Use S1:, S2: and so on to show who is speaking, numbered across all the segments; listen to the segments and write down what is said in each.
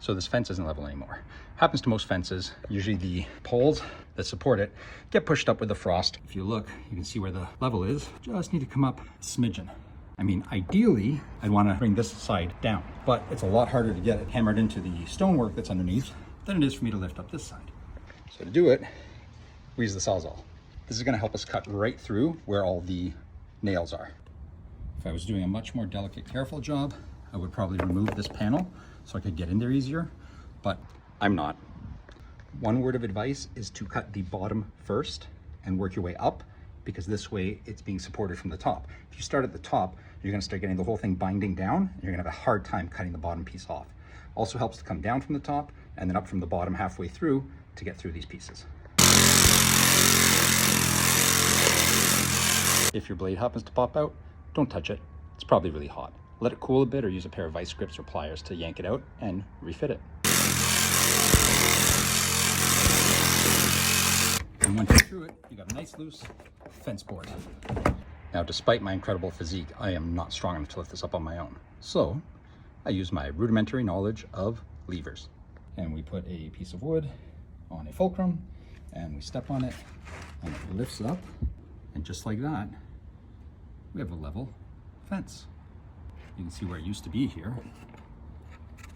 S1: So this fence isn't level anymore. Happens to most fences. Usually the poles that support it get pushed up with the frost. If you look, you can see where the level is. Just need to come up a smidgen. I mean, ideally, I'd want to bring this side down, but it's a lot harder to get it hammered into the stonework that's underneath than it is for me to lift up this side. So to do it, we use the Sawzall. This is going to help us cut right through where all the nails are. If I was doing a much more delicate, careful job, I would probably remove this panel so I could get in there easier, but I'm not. One word of advice is to cut the bottom first and work your way up, because this way it's being supported from the top. If you start at the top, you're gonna start getting the whole thing binding down, and you're gonna have a hard time cutting the bottom piece off. Also helps to come down from the top and then up from the bottom halfway through to get through these pieces. If your blade happens to pop out, don't touch it. It's probably really hot. Let it cool a bit or use a pair of vice grips or pliers to yank it out and refit it. And once you're through it, you got a nice loose fence board. Now, despite my incredible physique, I am not strong enough to lift this up on my own. So I use my rudimentary knowledge of levers. And we put a piece of wood on a fulcrum and we step on it and it lifts up. And just like that, we have a level fence. You can see where it used to be here,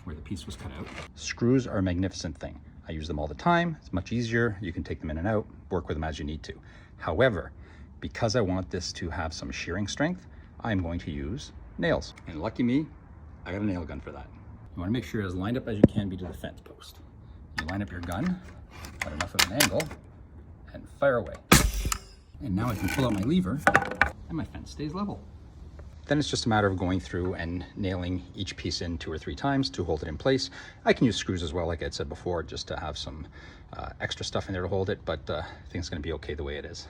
S1: where the piece was cut out. Screws are a magnificent thing. I use them all the time. It's much easier. You can take them in and out, work with them as you need to. However, because I want this to have some shearing strength, I'm going to use nails. And lucky me, I got a nail gun for that. You want to make sure you're as lined up as you can be to the fence post. You line up your gun at enough of an angle and fire away. And now I can pull out my lever and my fence stays level. Then it's just a matter of going through and nailing each piece in 2 or 3 times to hold it in place. I can use screws as well, like I said before, just to have some extra stuff in there to hold it, but I think it's going to be okay the way it is.